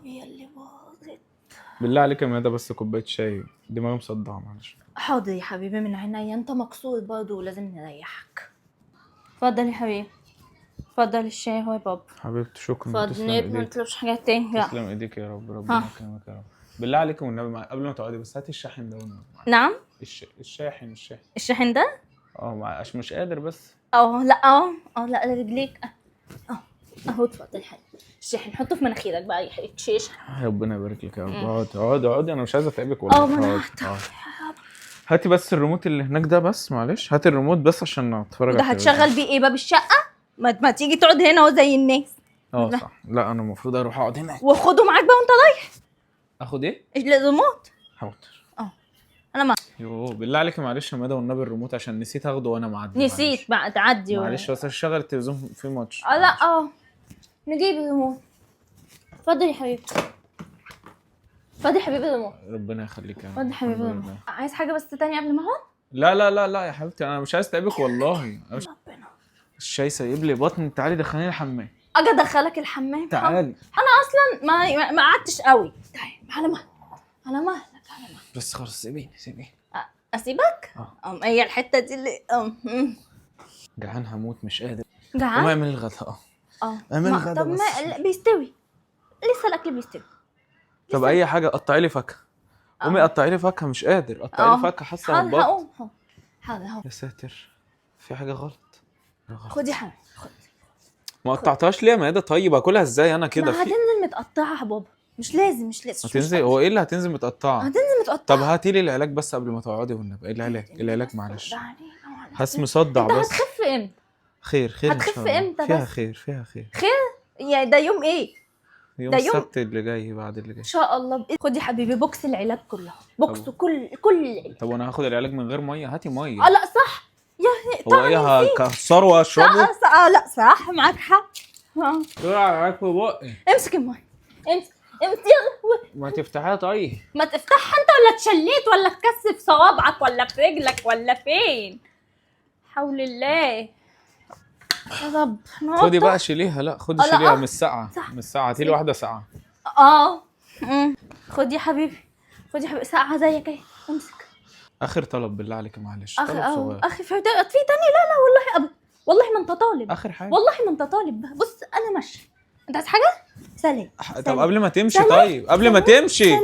اعصابي اللي باظت. بالله عليك يا مادة بس كوبايه شاي، دماغي مصدعه معلش. حاضر يا حبيبي من عينيا، انت مكسور برضه ولازم نريحك. اتفضل يا حبيبي، اتفضل الشاي اهو يا بابا. حبيبتي شكرا، اتفضل تسلم ما ايديك. تطلبش حاجات تاني. لا تسلم ايديك يا رب، ربنا يكرمك يا رب. بالله عليك والنبي قبل ما تقعدي بس هاتي الشاحن ده والنبي. نعم الشاحن الشاحن ده عشان مش قادر بس. لا رجليك اهو اتفضل يا حبيبي الشاحن، حطه في مناخيرك بقى يا حبيبي شيش. ربنا يبارك لك يا رب. اقعدي انا مش عايزه اتعبك والله. ما انا هاتي بس الريموت اللي هناك ده بس، معلش هاتي الريموت بس عشان اتفرج ده هتشغل بيه ايه؟ باب الشقه؟ ما تيجي تقعد هنا اهو زي الناس. صح. لا انا المفروض اروح اقعد هناك. وخده معاك بقى وانت رايح. اخد ايه؟ الريموت. حاضر. انا ما بالله عليك معلش يا مادة والنبي الريموت عشان نسيت اخده وانا معدي. نسيت بقى تعدي معلش بس اشغل التلفزيون في ماتش. لا نجيب الريموت. اتفضل يا حبيبي، اتفضل يا حبيبي الريموت. ربنا يخليك يا اتفضل يا حبيبي الريموت. عايز حاجه بس تاني قبل ما اهو؟ لا يا حبيبتي انا مش عايز اتعبك والله. ربنا الشاي سايب لي بطني، تعالي دخليني الحمام. اجي ادخلك الحمام؟ تعالي. انا اصلا ما قعدتش قوي. تعالى على مهلك بس خلاص سيبيني. اسيبك؟ هي الحته دي اللي جعان هموت مش قادر. جعان؟ قوم اعمل الغدا. اعمل الغدا طب بس. ما بيستوي لسه الاكل بيستوي. طب اي حاجه قطعي لي فاكهه. قومي قطعي لي فاكهه، مش قادر قطعي لي فاكهه حاسه هقوم بالبطن. حاضر اهو. يا ساتر في حاجه غلط. خد يا حبيبي خد. ما قطعتهاش ليه يا مادة؟ طيب اكلها ازاي انا كده؟ ما هتنزل متقطعه يا بابا. مش لازم هتنزل. هو ايه اللي هتنزل متقطعه؟ هتنزل متقطعه. طب هاتي لي العلاج بس قبل ما تقعدي والنبي. العلاج معلش. حاسس مصدع انت بس. هتخف امتى؟ خير هتخف امتى؟ فيها بس خير يا ده يوم ايه؟ يوم السبت اللي جاي بعد اللي جاي ان شاء الله. خد يا حبيبي بوكس العلاج كله، بوكس كل العلاج. طب وانا هاخد العلاج من غير ميه؟ هاتي ميه. لا صح يا هو ايه هكسره واشربه؟ لا صح معاك حق. معاك في بقي. امسك الميه امسك يلا. ما تفتحيها طيب. ما تفتحها انت ولا تشليت ولا تكسف صوابعك ولا في رجلك ولا فين؟ حول الله يا رب. خدي بقى شيليها. لا خدي شيليها من الساعه. من الساعه هاتي لي واحده ساعه. خد يا حبيبي ساعه زيك اهي. امسك. اخر طلب بالله عليك معلش. اخي في تاني؟ لا والله ابدا والله ما انت طالب. اخر حاجه والله ما انت طالب. بص انا ماشي. انت عايز حاجه؟ سلام. طب قبل ما تمشي. طيب قبل ما تمشي. سلام.